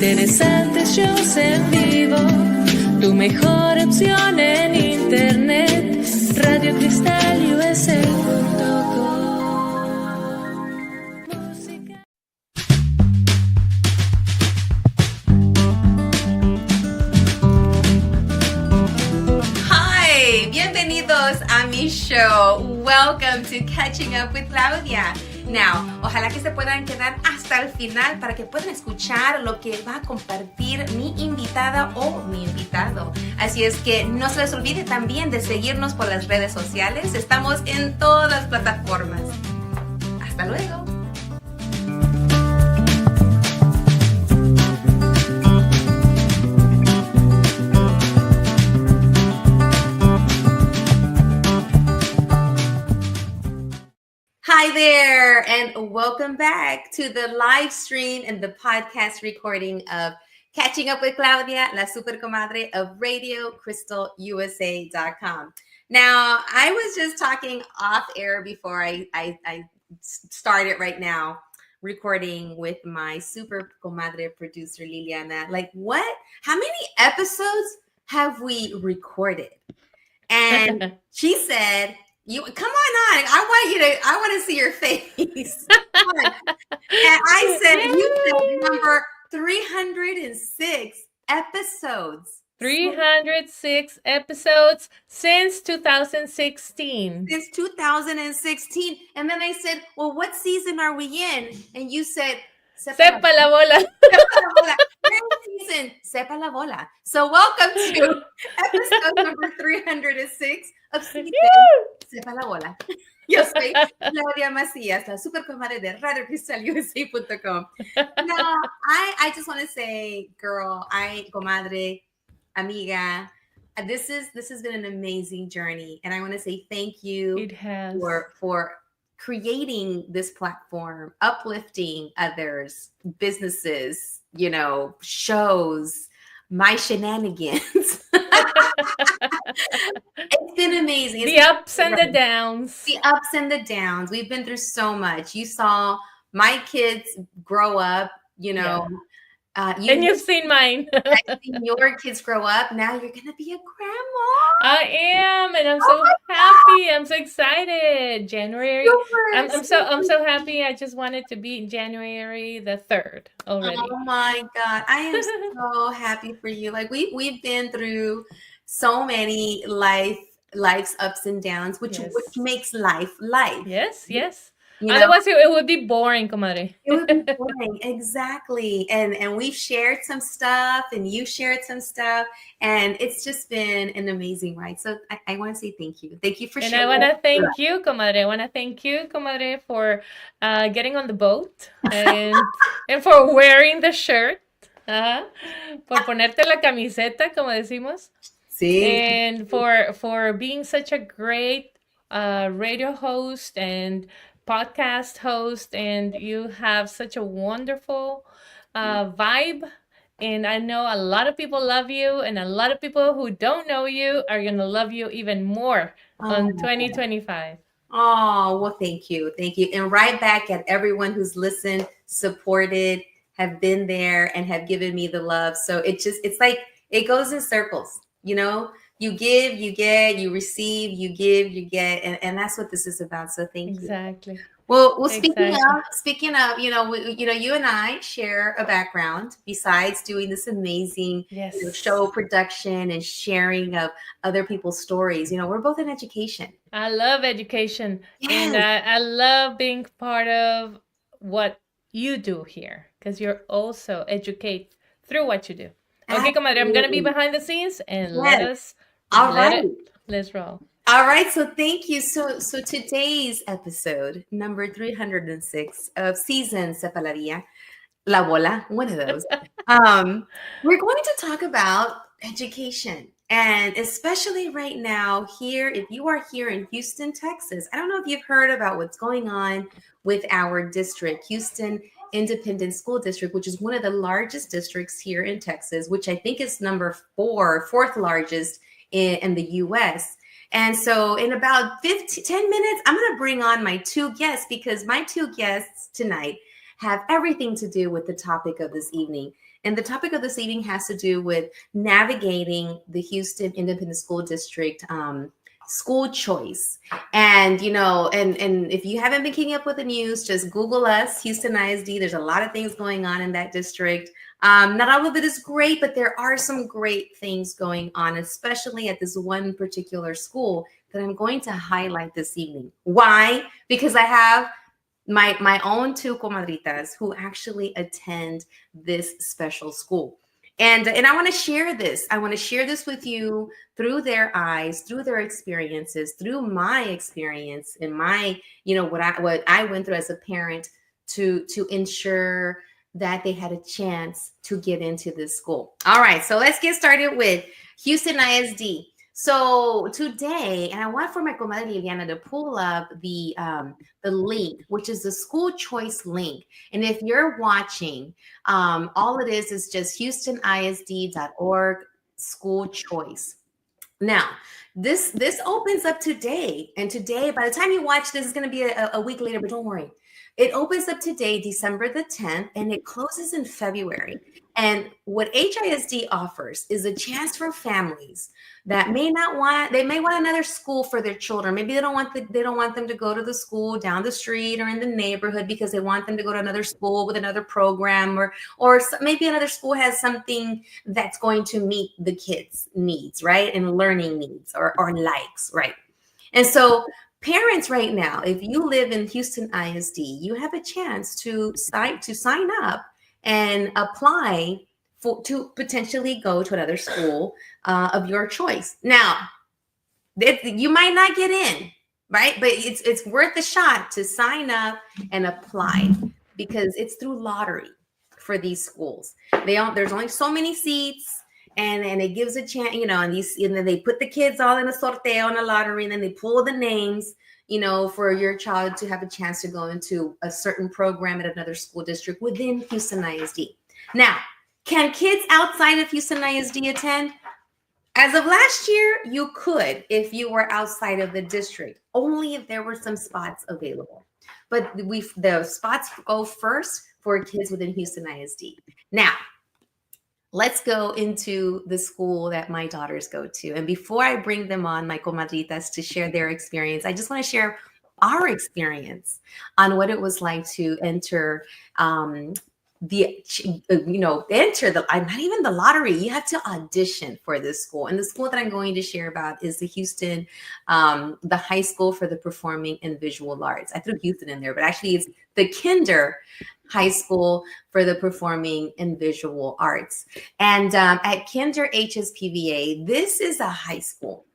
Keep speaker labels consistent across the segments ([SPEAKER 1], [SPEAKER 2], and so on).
[SPEAKER 1] Interesantes shows en vivo, tu mejor opción en internet, radiocristalusa.com.
[SPEAKER 2] Hi, bienvenidos a mi show. Welcome to Catching Up with Claudia. Now, ojalá que se puedan quedar hasta el final para que puedan escuchar lo que va a compartir mi invitada o mi invitado. Así es que no se les olvide también de seguirnos por las redes sociales. Estamos en todas las plataformas. Hasta luego. Hi there, and welcome back to the live stream and the podcast recording of Catching Up with Claudia, la super comadre of RadioCrystalUSA.com. Now, I was just talking off air before I started right now recording with my super comadre producer, Liliana. Like, what? How many episodes have we recorded? And she said, come on. I want to see your face. And I said, you said number 306 episodes.
[SPEAKER 1] 306 episodes since 2016.
[SPEAKER 2] Since 2016. And then I said, well, what season are we in? And you said,
[SPEAKER 1] Sepa la bola.
[SPEAKER 2] Sepa la bola. Season, Sepa la bola. So welcome to episode number 306 of season Sepa la bola. Yo soy Claudia Macias, la super comadre de RadioCrystalUSA.com. Now, I just want to say, girl, comadre, amiga, this has been an amazing journey, and I want to say thank you.
[SPEAKER 1] It has.
[SPEAKER 2] For creating this platform, uplifting others, businesses, shows, my shenanigans. It's been amazing.
[SPEAKER 1] The ups and the downs.
[SPEAKER 2] The ups and the downs. We've been through so much. You saw my kids grow up,
[SPEAKER 1] Yeah. And you've seen mine.
[SPEAKER 2] I've seen your kids grow up. Now you're going to be a grandma.
[SPEAKER 1] I am, and I'm so happy. I'm so excited. January. I'm so happy. I just wanted to be January the 3rd already.
[SPEAKER 2] Oh my God. I am so happy for you. Like we've been through so many life's ups and downs, which makes life.
[SPEAKER 1] Yes. Otherwise, it would be boring, comadre.
[SPEAKER 2] It would be boring, exactly. And we've shared some stuff, and you shared some stuff, and it's just been an amazing ride. So I want to say thank you. Thank you for sharing.
[SPEAKER 1] And I want to thank you, comadre. I want to thank you, comadre, for getting on the boat and for wearing the shirt. Por ponerte la camiseta, como decimos.
[SPEAKER 2] Sí.
[SPEAKER 1] And for being such a great radio host and podcast host, and you have such a wonderful vibe, and I know a lot of people love you, and a lot of people who don't know you are gonna love you even more on 2025.
[SPEAKER 2] Oh, well, thank you, and right back at everyone who's listened, supported, have been there, and have given me the love. So it's like it goes in circles, You give, you get, you receive, you give, you get, and that's what this is about. So thank you.
[SPEAKER 1] Exactly.
[SPEAKER 2] Well, speaking of, you and I share a background besides doing this amazing show production and sharing of other people's stories. We're both in education.
[SPEAKER 1] I love education,
[SPEAKER 2] Yes.
[SPEAKER 1] and I love being part of what you do here, because you're also educate through what you do. Okay, comadre, I'm gonna be behind the scenes, and let's roll.
[SPEAKER 2] All right, so thank you. So today's episode, number 306 of season Sepa la bola, one of those. We're going to talk about education, and especially right now here, if you are here in Houston, Texas. I don't know if you've heard about what's going on with our district, Houston Independent School District, which is one of the largest districts here in Texas, which I think is fourth largest in the U.S. And so in about 10 minutes, I'm going to bring on my two guests, because my two guests tonight have everything to do with the topic of this evening. And the topic of this evening has to do with navigating the Houston Independent School District school choice. And and if you haven't been keeping up with the news, just Google us, Houston ISD. There's a lot of things going on in that district. Not all of it is great, but there are some great things going on, especially at this one particular school that I'm going to highlight this evening. Why? Because I have my own two comadritas who actually attend this special school. And I want to share this. I want to share this with you through their eyes, through their experiences, through my experience and my, what I went through as a parent to ensure that they had a chance to get into this school. All right, so let's get started with Houston ISD. So today, and I want for my comadre Liliana to pull up the link, which is the school choice link. And if you're watching, all it is just HoustonISD.org school choice. Now, this opens up today. And today, by the time you watch this, is going to be a week later, but don't worry. It opens up today, December the 10th, and it closes in February. And what HISD offers is a chance for families that may want another school for their children. Maybe they don't want them to go to the school down the street or in the neighborhood because they want them to go to another school with another program, or maybe another school has something that's going to meet the kids' needs, right? And learning needs or likes, right? And so parents right now, if you live in Houston ISD, you have a chance to sign up and apply to potentially go to another school of your choice. Now, you might not get in, right? But it's worth a shot to sign up and apply because it's through lottery for these schools. There's only so many seats. And it gives a chance, and then they put the kids all in a sorteo on a lottery, and then they pull the names, for your child to have a chance to go into a certain program at another school district within Houston ISD. Now, can kids outside of Houston ISD attend? As of last year, you could if you were outside of the district, only if there were some spots available. But the spots go first for kids within Houston ISD. Now, let's go into the school that my daughters go to. And before I bring them on, my comadritas, to share their experience, I just want to share our experience on what it was like to enter not even the lottery. You have to audition for this school. And the school that I'm going to share about is the Houston, the High School for the Performing and Visual Arts. I threw Houston in there, but actually it's the Kinder High School for the Performing and Visual Arts. And at Kinder HSPVA, this is a high school.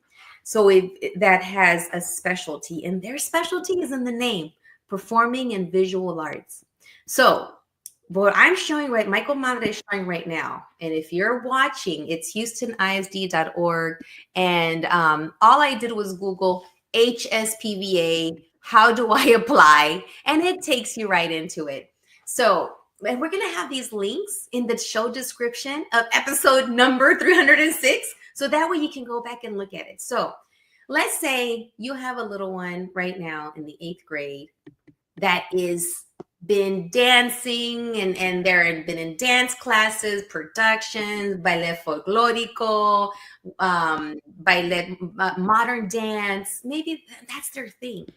[SPEAKER 2] So that has a specialty, and their specialty is in the name, Performing and Visual Arts. So what I'm showing my comadre is showing right now, and if you're watching, it's HoustonISD.org, and all I did was Google HSPVA, how do I apply? And it takes you right into it. So, and we're going to have these links in the show description of episode number 306. So that way you can go back and look at it. So let's say you have a little one right now in the 8th grade that is been dancing and they've been in dance classes, productions, ballet folklorico, ballet, modern dance. Maybe that's their thing.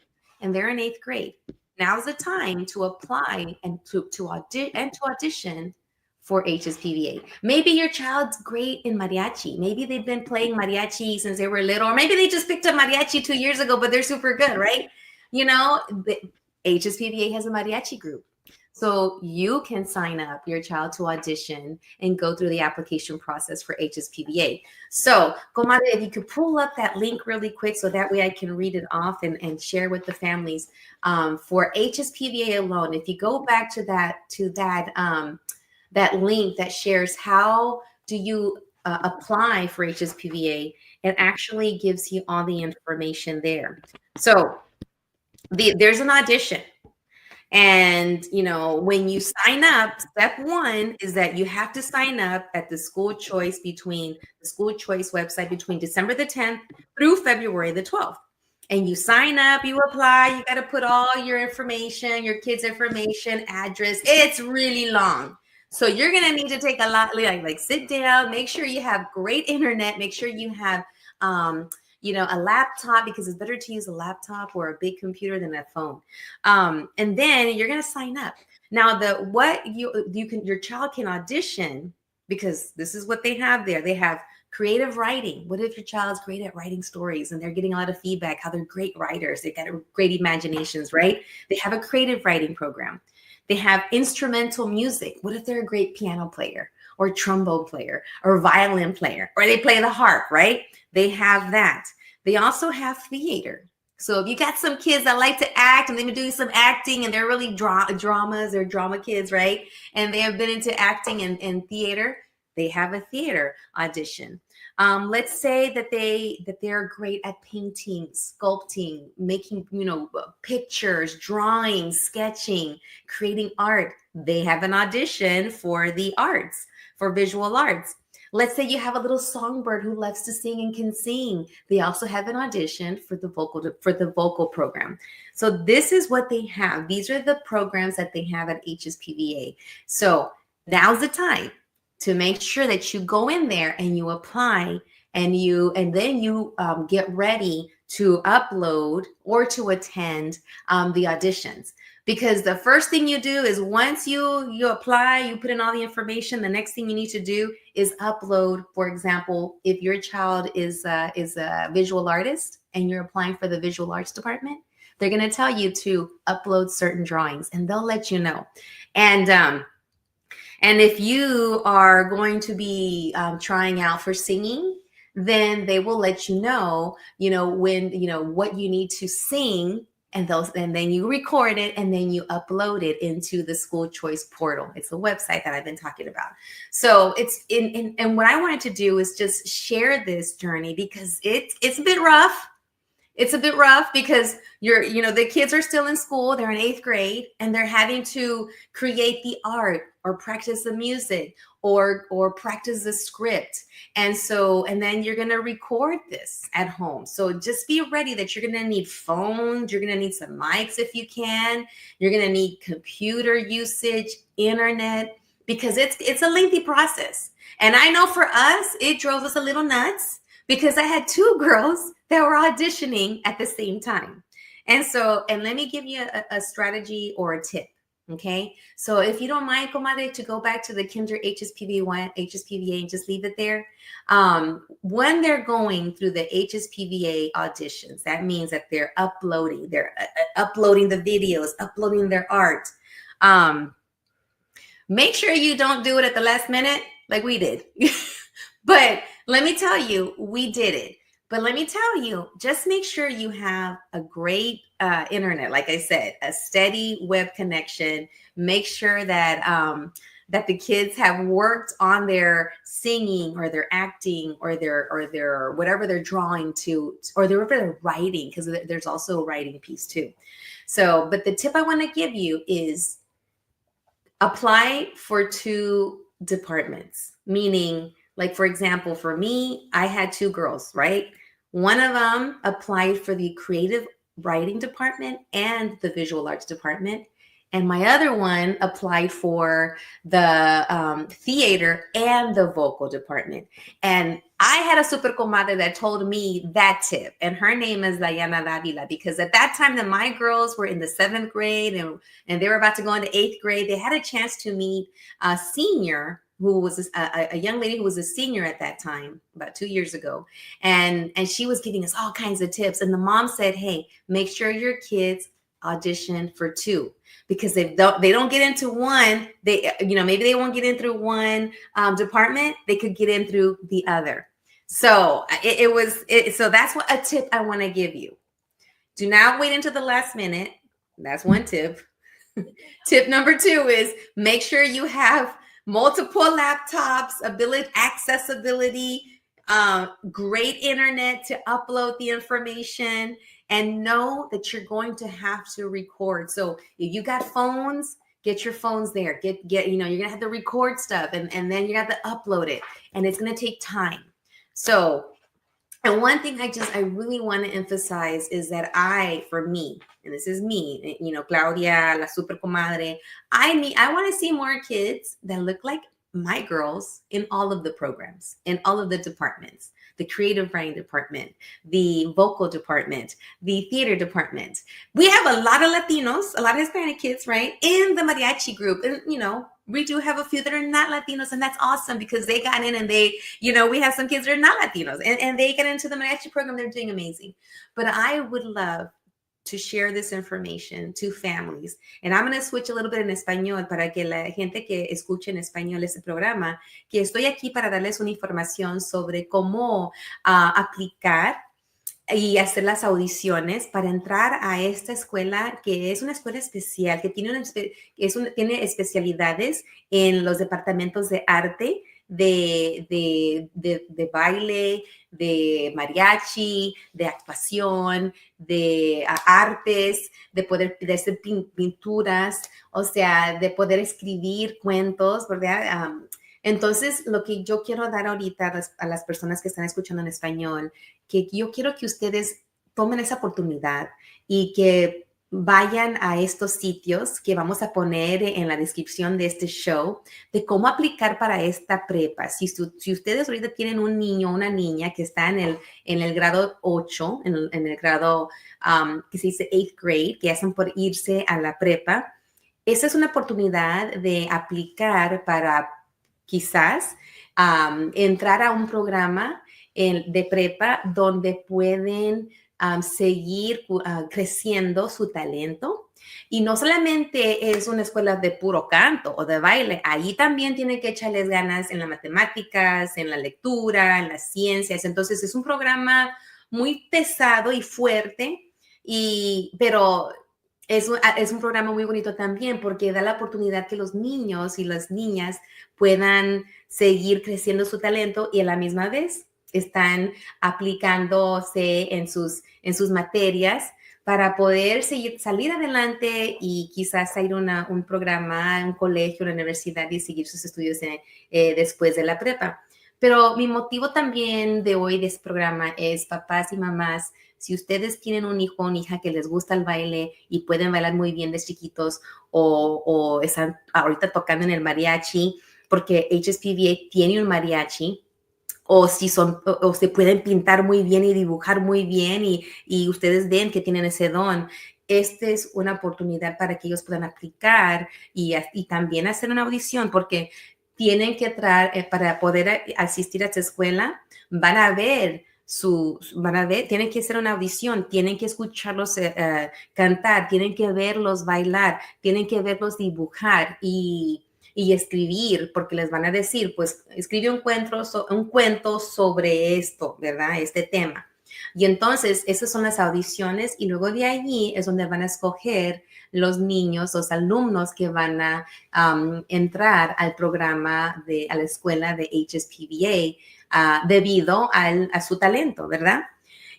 [SPEAKER 2] And they're in 8th grade. Now's the time to apply and to audition for HSPVA. Maybe your child's great in mariachi. Maybe they've been playing mariachi since they were little, or maybe they just picked up mariachi 2 years ago, but they're super good, right? HSPVA has a mariachi group. So you can sign up your child to audition and go through the application process for HSPVA. So, comadre, if you could pull up that link really quick so that way I can read it off and share with the families. For HSPVA alone, if you go back to that link that shares how do you apply for HSPVA, it actually gives you all the information there. So there's an audition. And, when you sign up, step one is that you have to sign up at the school choice website between December the 10th through February the 12th. And you sign up, you apply, you got to put all your information, your kids' information, address. It's really long. So you're going to need to take a lot, like sit down, make sure you have great internet, make sure you have, a laptop, because it's better to use a laptop or a big computer than a phone. And then you're going to sign up. Now, your child can audition, because this is what they have there. They have creative writing. What if your child's great at writing stories and they're getting a lot of feedback, how they're great writers, they got great imaginations, right? They have a creative writing program. They have instrumental music. What if they're a great piano player or trombone player or violin player, or they play the harp, right? They have that. They also have theater. So if you got some kids that like to act and they've been doing some acting and they're really dramas, or drama kids, right? And they have been into acting and theater, they have a theater audition. Let's say that they're great at painting, sculpting, making pictures, drawing, sketching, creating art. They have an audition for the arts, for visual arts. Let's say you have a little songbird who loves to sing and can sing. They also have an audition for the vocal program. So this is what they have. These are the programs that they have at HSPVA. So now's the time to make sure that you go in there and you apply, and then you get ready to upload or to attend the auditions. Because the first thing you do is, once you apply, you put in all the information, the next thing you need to do is upload. For example, if your child is a visual artist and you're applying for the visual arts department, they're going to tell you to upload certain drawings, and they'll let you know. And if you are going to be trying out for singing, then they will let you know, when, what you need to sing, and then you record it, and then you upload it into the school choice portal. It's a website that I've been talking about. So it's and what I wanted to do is just share this journey, because it's a bit rough. It's a bit rough because the kids are still in school. They're in 8th grade, and they're having to create the art, or practice the music, or practice the script. And then you're going to record this at home. So just be ready that you're going to need phones. You're going to need some mics if you can. You're going to need computer usage, internet, because it's a lengthy process. And I know for us, it drove us a little nuts, because I had 2 girls that were auditioning at the same time. And let me give you a strategy or a tip. Okay. So if you don't mind, comadre, to go back to the Kinder HSPVA and just leave it there. When they're going through the HSPVA auditions, that means that they're uploading the videos, uploading their art. Make sure you don't do it at the last minute like we did. But let me tell you, we did it. But let me tell you, just make sure you have a great internet. Like I said, a steady web connection. Make sure that that the kids have worked on their singing, or their acting, or their whatever they're drawing to, or whatever they're writing, because there's also a writing piece too. So, but the tip I want to give you is apply for 2 departments, meaning, like, for example, for me, I had 2 girls, right? One of them applied for the creative writing department and the visual arts department. And my other one applied for the theater and the vocal department. And I had a super comadre that told me that tip. And her name is Diana Davila, because at that time that my girls were in the 7th grade and they were about to go into 8th grade, they had a chance to meet a senior who was a young lady who was a senior at that time, about 2 years ago. And she was giving us all kinds of tips. And the mom said, hey, make sure your kids audition for 2, because if they don't get into one, maybe they won't get in through one department, they could get in through the other. So so that's what a tip I want to give you. Do not wait until the last minute. That's one tip. Tip number 2 is make sure you have multiple laptops, accessibility, great internet to upload the information, and know that you're going to have to record. So if you got phones, get your phones there. You're gonna have to record stuff, and then you have to upload it, and it's gonna take time. So And one thing I really want to emphasize is that for me, and this is me, Claudia, la super comadre, I want to see more kids that look like my girls in all of the programs, in all of the departments, the creative writing department, the vocal department, the theater department. We have a lot of Latinos, a lot of Hispanic kids, right, in the mariachi group. And, we do have a few that are not Latinos, and that's awesome because they got in and we have some kids that are not Latinos and they get into the mariachi program. They're doing amazing. But I would love to share this information to families. And I'm going to switch a little bit en español para que la gente que escuche en español este programa, que estoy aquí para darles una información sobre cómo aplicar y hacer las audiciones para entrar a esta escuela, que es una escuela especial, que tiene especialidades en los departamentos de arte, de baile, de mariachi, de actuación, de artes, de hacer pinturas, o sea, de poder escribir cuentos, ¿verdad? Entonces, lo que yo quiero dar ahorita a las personas que están escuchando en español, que yo quiero que ustedes tomen esa oportunidad y que vayan a estos sitios que vamos a poner en la descripción de este show de cómo aplicar para esta prepa. Si ustedes ahorita tienen un niño o una niña que está en el grado 8, en el grado que se dice 8th grade, que hacen por irse a la prepa, esa es una oportunidad de aplicar para quizás entrar a un programa de prepa donde pueden seguir creciendo su talento. Y no solamente es una escuela de puro canto o de baile, ahí también tienen que echarles ganas en las matemáticas, en la lectura, en las ciencias. Entonces es un programa muy pesado y fuerte, pero es un programa muy bonito también porque da la oportunidad que los niños y las niñas puedan seguir creciendo su talento y a la misma vez están aplicándose en sus materias para poder salir adelante y quizás ir a un programa, un colegio, una universidad y seguir sus estudios después de la prepa. Pero mi motivo también de hoy de este programa es papás y mamás. Si ustedes tienen un hijo o una hija que les gusta el baile y pueden bailar muy bien de chiquitos o están ahorita tocando en el mariachi, porque HSPVA tiene un mariachi, o si se pueden pintar muy bien y dibujar muy bien y ustedes ven que tienen ese don, esta es una oportunidad para que ellos puedan aplicar y también hacer una audición, porque tienen que para poder asistir a esta escuela, tienen que hacer una audición, tienen que escucharlos cantar, tienen que verlos bailar, tienen que verlos dibujar y escribir, porque les van a decir, pues escribe un cuento sobre esto, ¿verdad? Este tema. Y entonces esas son las audiciones y luego de allí es donde van a escoger los niños, los alumnos que van a entrar al programa, a la escuela de HSPVA debido a su talento, ¿verdad?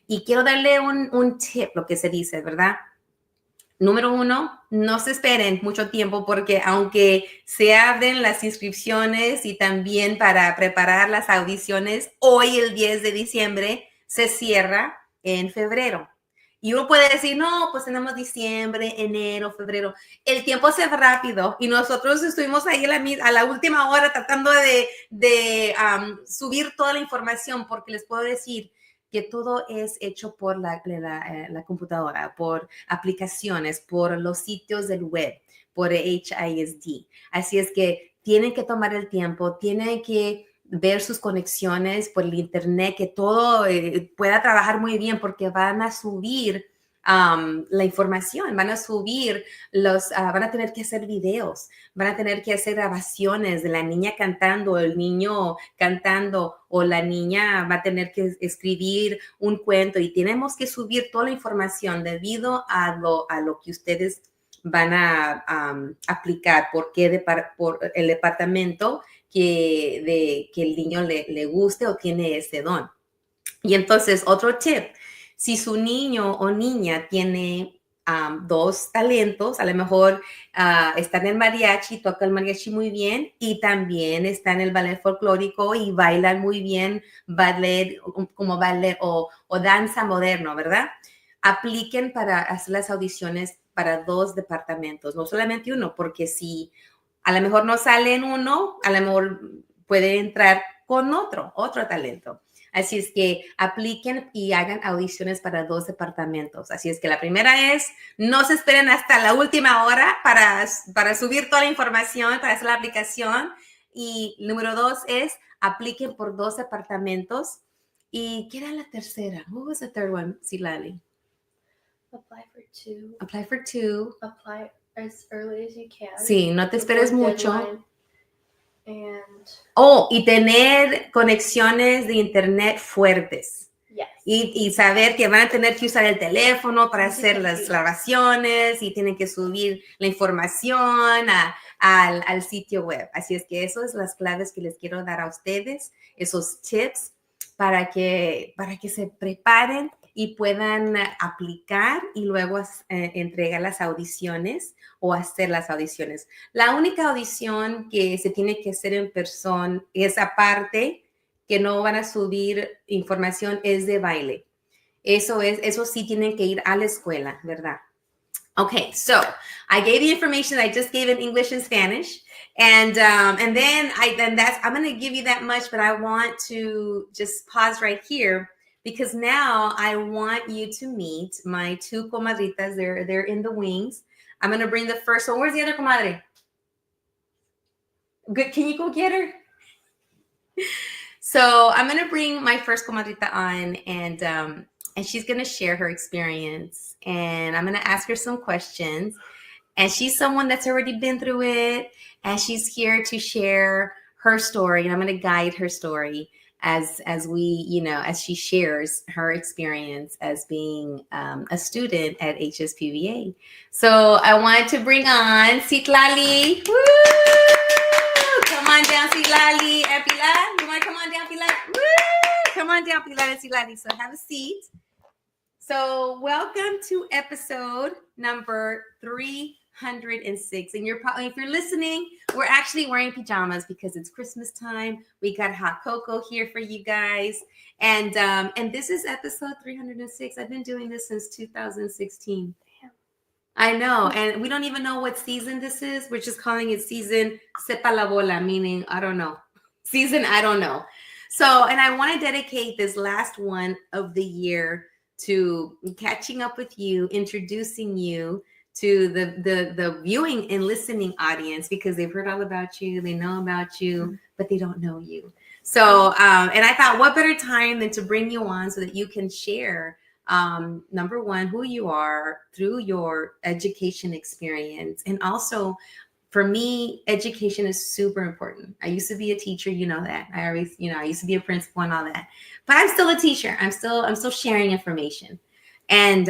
[SPEAKER 2] Y quiero darle un tip, lo que se dice, ¿verdad? Número 1, no se esperen mucho tiempo porque aunque se abren las inscripciones y también para preparar las audiciones, hoy el 10 de diciembre se cierra en febrero. Y uno puede decir, no, pues tenemos diciembre, enero, febrero. El tiempo se va rápido y nosotros estuvimos ahí a la última hora tratando de subir toda la información porque les puedo decir que todo es hecho por la computadora, por aplicaciones, por los sitios del web, por HISD. Así es que tienen que tomar el tiempo, tienen que ver sus conexiones por el internet, que todo pueda trabajar muy bien porque van a subir la información, van a subir van a tener que hacer videos, van a tener que hacer grabaciones de la niña cantando, el niño cantando o la niña va a tener que escribir un cuento y tenemos que subir toda la información debido a lo que ustedes van a aplicar, por el departamento que el niño le guste o tiene ese don. Y entonces, otro tip, si su niño o niña tiene dos talentos, a lo mejor está en el mariachi, toca el mariachi muy bien y también está en el ballet folclórico y bailan muy bien ballet, como ballet o danza moderno, ¿verdad? Apliquen para hacer las audiciones para dos departamentos, no solamente uno, porque si a lo mejor no sale en uno, a lo mejor puede entrar con otro talento. Así es que apliquen y hagan audiciones para dos departamentos. Así es que la primera es, no se esperen hasta la última hora para subir toda la información, para hacer la aplicación. Y número dos es, apliquen por dos departamentos. ¿Y qué era la tercera? What was the third one, Silali?
[SPEAKER 3] Apply for two.
[SPEAKER 2] Apply for two.
[SPEAKER 3] Apply as early as you can.
[SPEAKER 2] Sí, no te esperes mucho.
[SPEAKER 3] And
[SPEAKER 2] y tener conexiones de internet fuertes.
[SPEAKER 3] yes.
[SPEAKER 2] Y saber que van a tener que usar el teléfono para hacer las grabaciones y tienen que subir la información al sitio web. Así es que esas son las claves que les quiero dar a ustedes, esos tips para que se preparen y puedan aplicar y luego entregar las audiciones o hacer las audiciones. La única audición que se tiene que hacer en persona, esa parte que no van a subir información, es de baile. Eso sí tienen que ir a la escuela, ¿verdad? Okay, so I gave the information I just gave in English and Spanish, and then I'm going to give you that much, but I want to just pause right here because now I want you to meet my two comadritas. They're in the wings. I'm going to bring the first one. Where's the other comadre? Good. Can you go get her? So I'm going to bring my first comadrita on, and she's going to share her experience, and I'm going to ask her some questions. And she's someone that's already been through it, and she's here to share her story, and I'm going to guide her story as she shares her experience as being a student at HSPVA. So I wanted to bring on Citlali. Woo! Come on down, Citlali and Pilar. You want to come on down, Pilar? Woo! Come on down, Pilar and Citlali. So have a seat. So welcome to episode number 306. And if you're listening, we're actually wearing pajamas because it's Christmas time. We got hot cocoa here for you guys. And this is episode 306. I've been doing this since 2016. Damn. I know. And we don't even know what season this is. We're just calling it season Sepa la Bola, meaning I don't know. Season I don't know. So, and I want to dedicate this last one of the year to catching up with you, introducing you to the viewing and listening audience, because they've heard all about you, they know about you, but they don't know you. So, and I thought, what better time than to bring you on so that you can share, number one, who you are through your education experience. And also, for me, education is super important. I used to be a teacher, you know that. I used to be a principal and all that. But I'm still a teacher. I'm still sharing information. And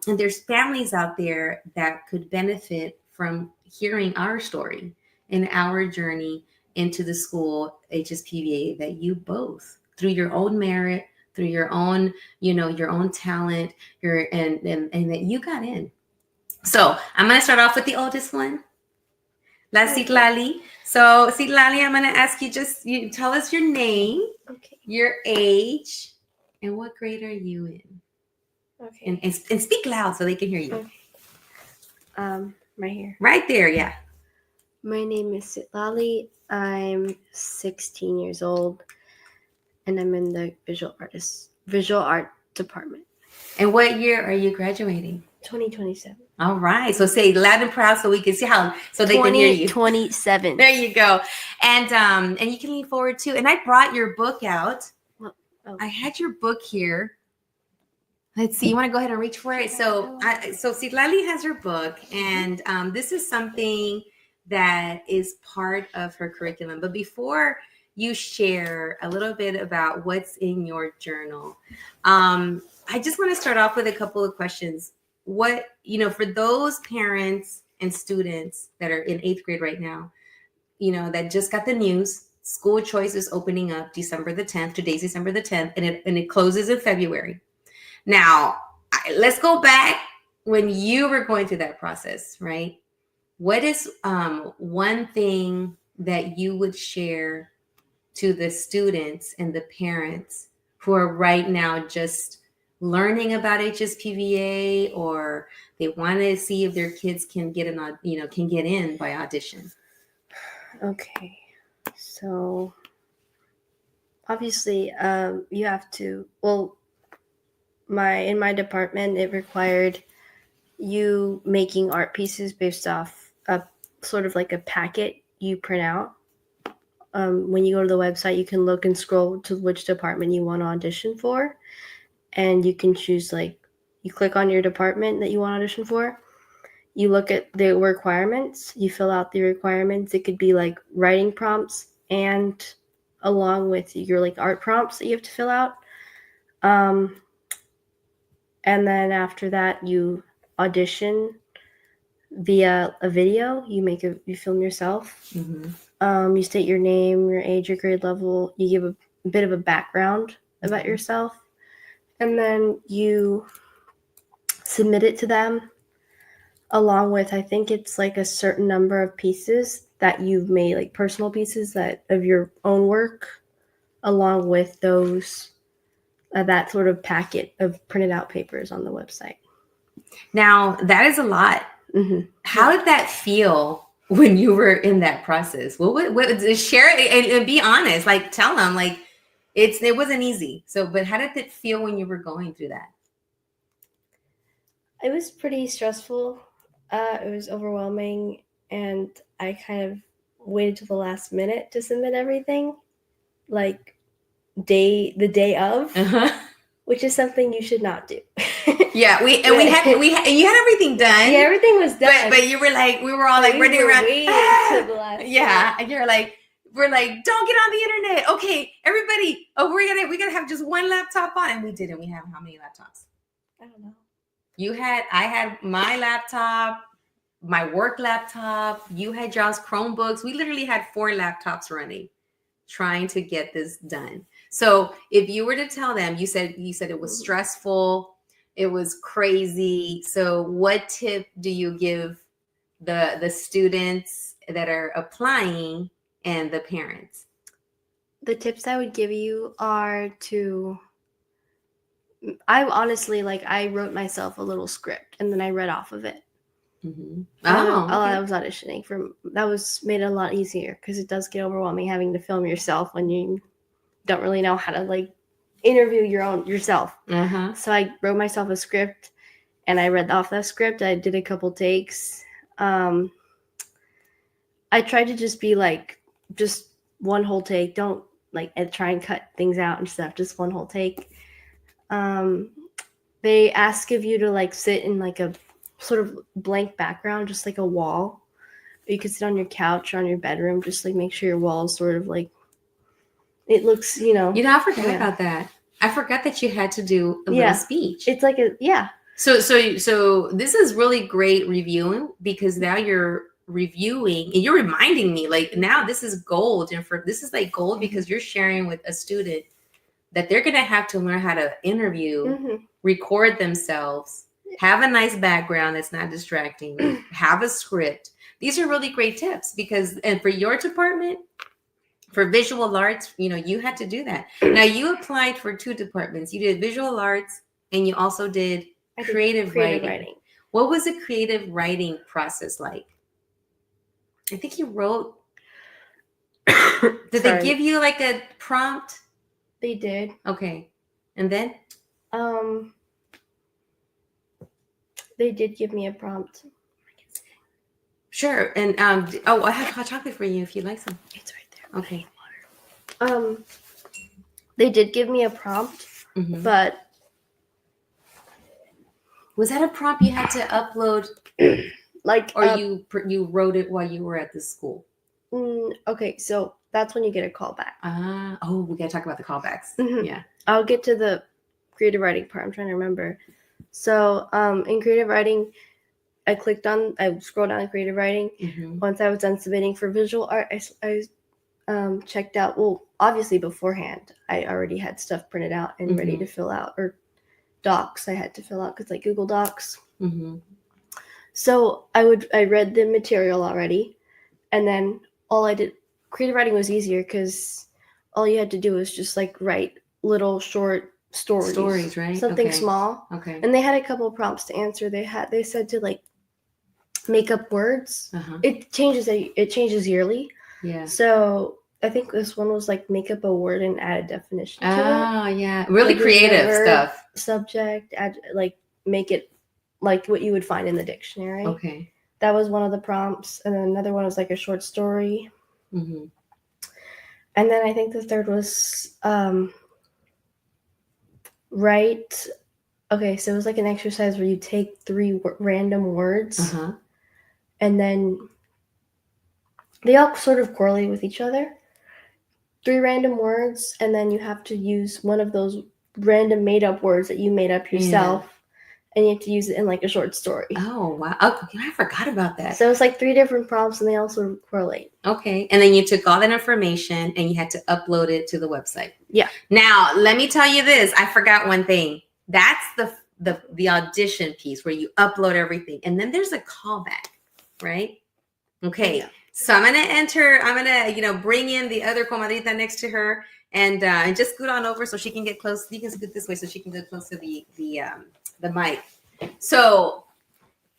[SPEAKER 2] there's families out there that could benefit from hearing our story and our journey into the school HSPVA, that you both, through your own merit, through your own, your own talent, and that you got in. So I'm going to start off with the oldest one. La Citlali. So Citlali, I'm going to ask you tell us your name,
[SPEAKER 3] okay,
[SPEAKER 2] your age, and what grade are you in?
[SPEAKER 3] Okay.
[SPEAKER 2] And speak loud so they can hear you.
[SPEAKER 3] Okay. Right here.
[SPEAKER 2] Right there, yeah.
[SPEAKER 3] My name is Citlali. I'm 16 years old, and I'm in the visual art department.
[SPEAKER 2] And what year are you graduating?
[SPEAKER 3] 2027.
[SPEAKER 2] All right. So say loud and proud so we can see so they can hear you.
[SPEAKER 3] 2027.
[SPEAKER 2] There you go. And you can lean forward too. And I brought your book out.
[SPEAKER 3] Oh.
[SPEAKER 2] I had your book here. Let's see. You want to go ahead and reach for it? So Citlali has her book, and this is something that is part of her curriculum. But before you share a little bit about what's in your journal, I just want to start off with a couple of questions. What, for those parents and students that are in 8th grade right now, that just got the news, school choice is opening up December the 10th. Today's December the 10th, and it closes in February. Now, let's go back when you were going through that process, right? What is one thing that you would share to the students and the parents who are right now just learning about HSPVA, or they want to see if their kids can get can get in by audition?
[SPEAKER 3] Okay, so obviously, you have to. Well, in my department, it required you making art pieces based off a sort of like a packet you print out. When you go to the website, you can look and scroll to which department you want to audition for, and you can choose you click on your department that you want to audition for. You look at the requirements, you fill out the requirements. It could be like writing prompts and along with your art prompts that you have to fill out. And then after that, you audition via a video. You film yourself.
[SPEAKER 2] Mm-hmm.
[SPEAKER 3] You state your name, your age, your grade level. You give a bit of a background about yourself, and then you submit it to them along with, I think it's a certain number of pieces that you've made, personal pieces of your own work, along with those that sort of packet of printed out papers on the website.
[SPEAKER 2] Now, that is a lot.
[SPEAKER 3] Mm-hmm.
[SPEAKER 2] How did that feel when you were in that process? What share it and be honest, tell them it wasn't easy. So, but how did it feel when you were going through that?
[SPEAKER 3] It was pretty stressful. It was overwhelming, and I kind of waited till the last minute to submit everything, the day of, which is something you should not do.
[SPEAKER 2] Yeah, we had and you had everything done.
[SPEAKER 3] Yeah, everything was done.
[SPEAKER 2] But you were we were all running around.
[SPEAKER 3] Till the last
[SPEAKER 2] yeah, and you're we're don't get on the internet. Okay, everybody. Oh, we gotta have just one laptop on, and we didn't. We have how many laptops?
[SPEAKER 3] I don't know.
[SPEAKER 2] I had my laptop, my work laptop. You had y'all's Chromebooks. We literally had 4 laptops running, trying to get this done. So if you were to tell them, you said it was stressful, it was crazy. So what tip do you give the students that are applying and the parents?
[SPEAKER 3] The tips I would give you are I honestly, I wrote myself a little script and then I read off of it.
[SPEAKER 2] Mm-hmm.
[SPEAKER 3] I was auditioning that was made it a lot easier because it does get overwhelming having to film yourself when you don't really know how to interview yourself.
[SPEAKER 2] Uh-huh.
[SPEAKER 3] So I wrote myself a script and I read off that script. I did a couple takes. I tried to just be just one whole take. Don't try and cut things out and stuff. Just one whole take. They ask of you to sit in a sort of blank background, just a wall. You could sit on your couch or on your bedroom, just make sure your wall is sort of it looks,
[SPEAKER 2] I forgot about that. I forgot that you had to do a little speech.
[SPEAKER 3] It's
[SPEAKER 2] So this is really great reviewing, because now you're reviewing and you're reminding me now this is gold, and this is gold because you're sharing with a student that they're going to have to learn how to interview, record themselves, have a nice background that's not distracting, have a script. These are really great tips and for your department, for visual arts, you had to do that. Now you applied for 2 departments. You did visual arts and you also did creative writing. What was the creative writing process like? I think you wrote. Did they give you a prompt?
[SPEAKER 3] They did.
[SPEAKER 2] Okay. And then?
[SPEAKER 3] They did give me a prompt.
[SPEAKER 2] Sure. And I have hot chocolate for you if you'd like some.
[SPEAKER 3] It's right there.
[SPEAKER 2] Okay.
[SPEAKER 3] They did give me a prompt, but
[SPEAKER 2] was that a prompt you had to upload? Or you wrote it while you were at the school?
[SPEAKER 3] Okay, so that's when you get a call back.
[SPEAKER 2] We gotta talk about the callbacks. Yeah.
[SPEAKER 3] I'll get to the creative writing part. I'm trying to remember. So in creative writing, I scrolled down to creative writing. Once I was done submitting for visual art, I checked out. Well, obviously beforehand, I already had stuff printed out and ready to fill out, or docs I had to fill out because Google Docs.
[SPEAKER 2] Mm-hmm.
[SPEAKER 3] So I read the material already, and then all I did, creative writing was easier because all you had to do was just like write little short stories,
[SPEAKER 2] right?
[SPEAKER 3] something
[SPEAKER 2] Okay.
[SPEAKER 3] small.
[SPEAKER 2] Okay.
[SPEAKER 3] And they had a couple of prompts to answer. They said to like make up words.
[SPEAKER 2] Uh-huh.
[SPEAKER 3] It changes yearly.
[SPEAKER 2] Yeah.
[SPEAKER 3] So I think this one was like make up a word and add a definition to it.
[SPEAKER 2] Oh, yeah. Really
[SPEAKER 3] Like,
[SPEAKER 2] creative
[SPEAKER 3] verb,
[SPEAKER 2] stuff.
[SPEAKER 3] Subject, add, like make it like what you would find in the dictionary.
[SPEAKER 2] Okay.
[SPEAKER 3] That was one of the prompts, and then another one was like a short story.
[SPEAKER 2] Mm-hmm.
[SPEAKER 3] And then I think the third was write. Okay, so it was like an exercise where you take 3 random words,
[SPEAKER 2] Uh-huh.
[SPEAKER 3] and then they all sort of correlate with each other. 3 random words, and then you have to use one of those random made-up words that you made up yourself, and you have to use it in like a short story.
[SPEAKER 2] Oh, wow. Oh, I forgot about that.
[SPEAKER 3] So it's like 3 different prompts, and they all sort of correlate.
[SPEAKER 2] Okay. And then you took all that information and you had to upload it to the website.
[SPEAKER 3] Yeah.
[SPEAKER 2] Now, let me tell you this. I forgot one thing. That's the audition piece where you upload everything. And then there's a callback, right? Okay.
[SPEAKER 3] Yeah.
[SPEAKER 2] So I'm gonna bring in the other comadrita next to her and just scoot on over so she can get close. You can scoot this way so she can get close to the mic. So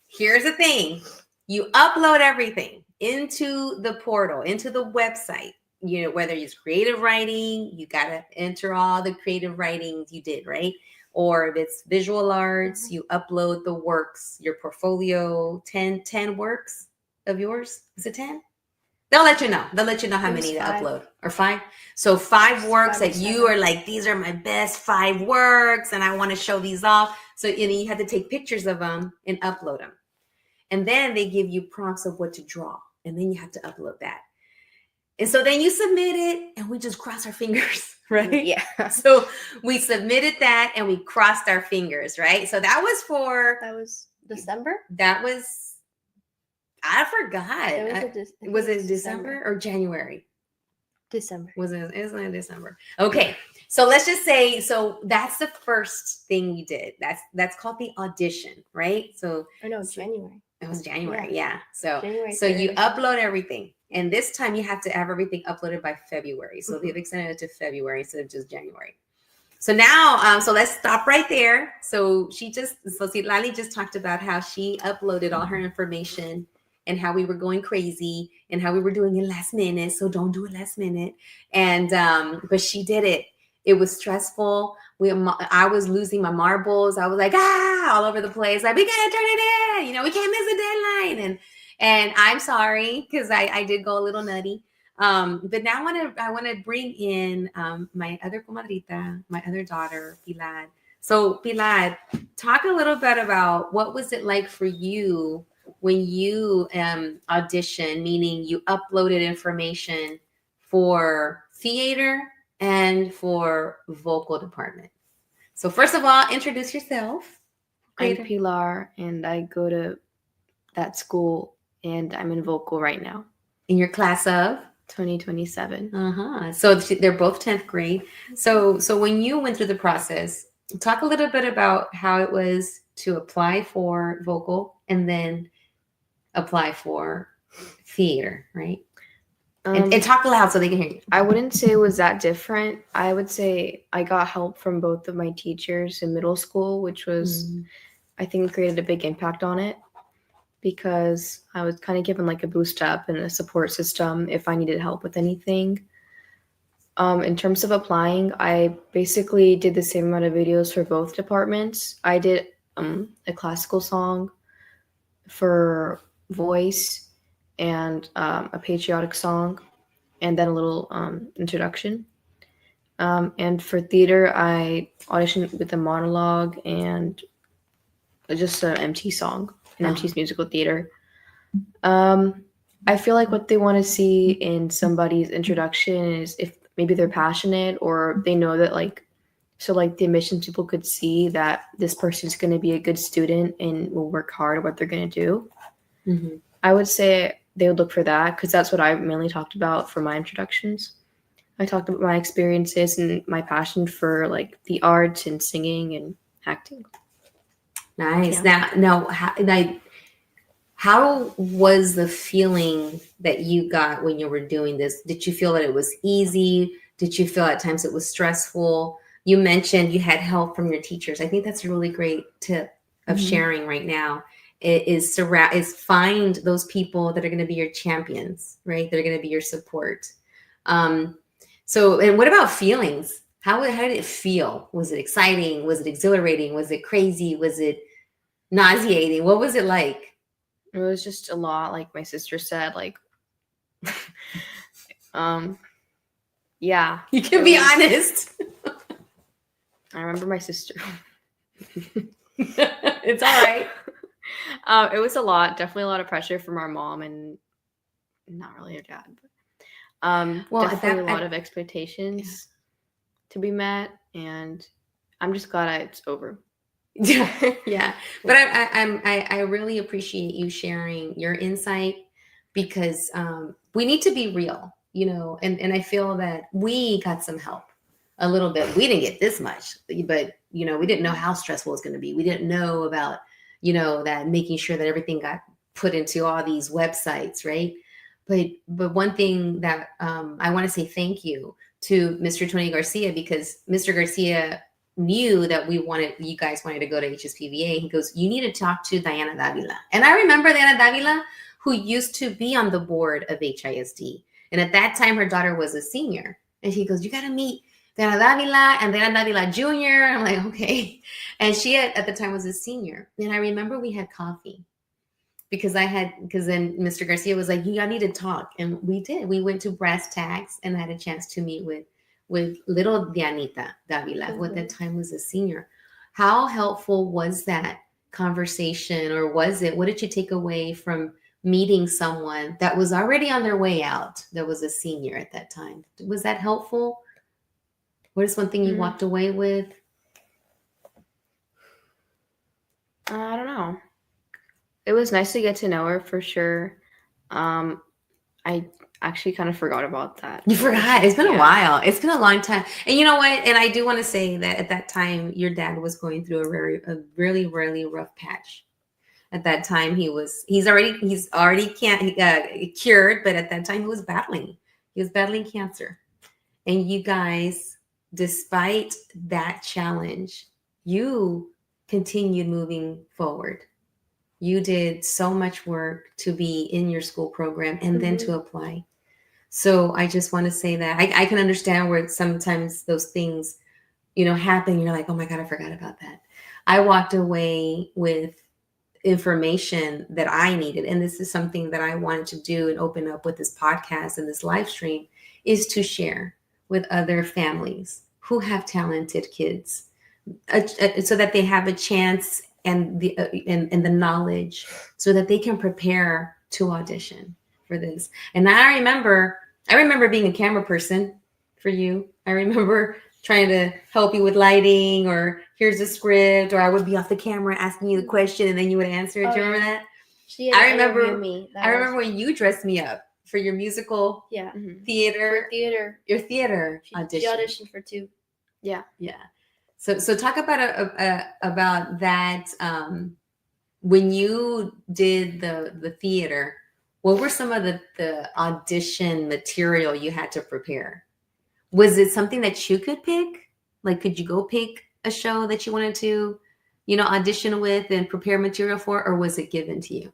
[SPEAKER 2] here's the thing. You upload everything into the portal, into the website. You know, whether it's creative writing, you got to enter all the creative writings you did, right? Or if it's visual arts, you upload the works, your portfolio, 10 works of yours. Is it 10? They'll let you know. They'll let you know how many to upload. Or 5? So 5 works that you are like, these are my best 5 works, and I want to show these off. So you have to take pictures of them and upload them. And then they give you prompts of what to draw. And then you have to upload that. And so then you submit it, and we just cross our fingers, right?
[SPEAKER 3] Yeah.
[SPEAKER 2] So we submitted that, and we crossed our fingers, right? So that was
[SPEAKER 3] December?
[SPEAKER 2] I forgot. Was it December or January?
[SPEAKER 3] December.
[SPEAKER 2] It was in December. Okay. So let's just say, so that's the first thing we did. That's called the audition, right? So
[SPEAKER 3] January.
[SPEAKER 2] It was January. Yeah. So
[SPEAKER 3] January
[SPEAKER 2] you upload everything. And this time you have to have everything uploaded by February. So they've extended it to February instead of just January. So now, so let's stop right there. So Lali just talked about how she uploaded all her information and how we were going crazy and how we were doing it last minute. So don't do it last minute. And, but she did it. It was stressful. I was losing my marbles. I was like, all over the place. Like, we gotta turn it in. We can't miss a deadline. And I'm sorry, because I did go a little nutty. But now I want to bring in my other comadrita, my other daughter, Pilar. So Pilar, talk a little bit about what was it like for you when you auditioned, meaning you uploaded information for theater and for vocal department. So first of all, introduce yourself.
[SPEAKER 4] I'm Pilar, and I go to that school, and I'm in vocal right now.
[SPEAKER 2] In your class of?
[SPEAKER 4] 2027.
[SPEAKER 2] So they're both 10th grade. So when you went through the process, talk a little bit about how it was to apply for vocal and then apply for theater, right? And talk loud so they can hear you.
[SPEAKER 4] I wouldn't say it was that different. I would say I got help from both of my teachers in middle school, which was, I think, created a big impact on it, because I was kind of given like a boost up and a support system if I needed help with anything. In terms of applying, I basically did the same amount of videos for both departments. I did a classical song for voice and a patriotic song, and then a little introduction. And for theater, I auditioned with a monologue and just an MT song, an MT's musical theater. I feel like what they want to see in somebody's introduction is if maybe they're passionate or they know that the admissions people could see that this person's going to be a good student and will work hard at what they're going to do.
[SPEAKER 2] Mm-hmm.
[SPEAKER 4] I would say they would look for that, because that's what I mainly talked about for my introductions. I talked about my experiences and my passion for the arts and singing and acting.
[SPEAKER 2] Nice.
[SPEAKER 3] Yeah.
[SPEAKER 2] Now, how was the feeling that you got when you were doing this? Did you feel that it was easy? Did you feel at times it was stressful? You mentioned you had help from your teachers. I think that's a really great tip of
[SPEAKER 3] Mhm.
[SPEAKER 2] sharing right now. Is find those people that are going to be your champions, right? They're going to be your support. Um, and what about feelings? How did it feel? Was it exciting? Was it exhilarating? Was it crazy? Was it nauseating? What was it like?
[SPEAKER 4] It was just a lot, like my sister said, like um yeah.
[SPEAKER 2] You can
[SPEAKER 4] it
[SPEAKER 2] be
[SPEAKER 4] was-
[SPEAKER 2] honest.
[SPEAKER 4] I remember my sister.
[SPEAKER 2] It's all right.
[SPEAKER 4] It was a lot, definitely a lot of pressure from our mom and not really her dad, but
[SPEAKER 2] Well,
[SPEAKER 4] definitely a lot of expectations to be met, and I'm just glad it's over.
[SPEAKER 2] yeah. But I really appreciate you sharing your insight because we need to be real, and I feel that we got some help a little bit. We didn't get this much, but we didn't know how stressful it's going to be. We didn't know about, that making sure that everything got put into all these websites, right? But one thing that I want to say thank you to Mr. Tony Garcia, because Mr. Garcia knew that you guys wanted to go to HSPVA. He goes, you need to talk to Diana Davila. And I remember Diana Davila, who used to be on the board of HISD. And at that time, her daughter was a senior. And he goes, you got to meet Diana Davila and Diana Davila Jr. I'm like, okay. And she at the time was a senior. And I remember we had coffee because then Mr. Garcia was like, y'all need to talk. And we did. We went to Brass Tacks and had a chance to meet with little Dianita Davila, who at that time was a senior. How helpful was that conversation, or was it? What did you take away from meeting someone that was already on their way out, that was a senior at that time? Was that helpful? What is one thing you walked away with?
[SPEAKER 4] I don't know. It was nice to get to know her for sure. I actually kind of forgot about that.
[SPEAKER 2] You forgot. It's been a while. It's been a long time. And you know what? And I do want to say that at that time, your dad was going through a really, really rough patch. At that time, he's already cured, but at that time he was battling cancer. And you guys, despite that challenge, you continued moving forward. You did so much work to be in your school program and then to apply. So I just want to say that I can understand where sometimes those things, happen. You're like, oh my God, I forgot about that. I walked away with information that I needed. And this is something that I wanted to do and open up with this podcast and this live stream, is to share with other families who have talented kids, so that they have a chance and the knowledge so that they can prepare to audition for this. And I remember being a camera person for you. I remember trying to help you with lighting, or here's a script, or I would be off the camera asking you the question and then you would answer it. Do you remember that?
[SPEAKER 3] I remember me.
[SPEAKER 2] I remember when you dressed me up for your musical theater. Your theater audition.
[SPEAKER 3] She auditioned for 2.
[SPEAKER 2] Yeah. So talk about that. When you did the theater, what were some of the audition material you had to prepare? Was it something that you could pick? Like, could you go pick a show that you wanted to, audition with and prepare material for, or was it given to you?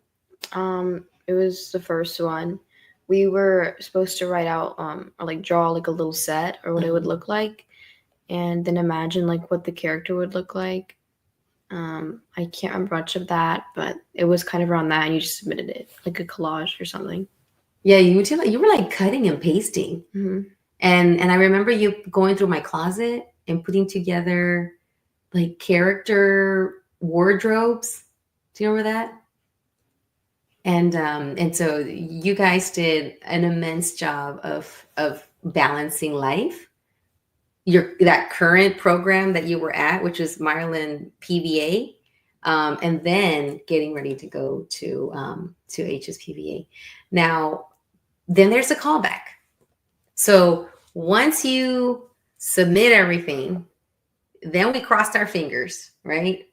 [SPEAKER 4] It was the first one. We were supposed to write out or like draw like a little set or what it would look like, and then imagine like what the character would look like. I can't remember much of that, but it was kind of around that, and you just submitted it like a collage or something.
[SPEAKER 2] Yeah, you were like cutting and pasting. And I remember you going through my closet and putting together like character wardrobes. Do you remember that? And so you guys did an immense job of balancing life. That current program that you were at, which was Maryland PVA, and then getting ready to go to HSPVA. Now, then there's a callback. So once you submit everything, then we crossed our fingers, right?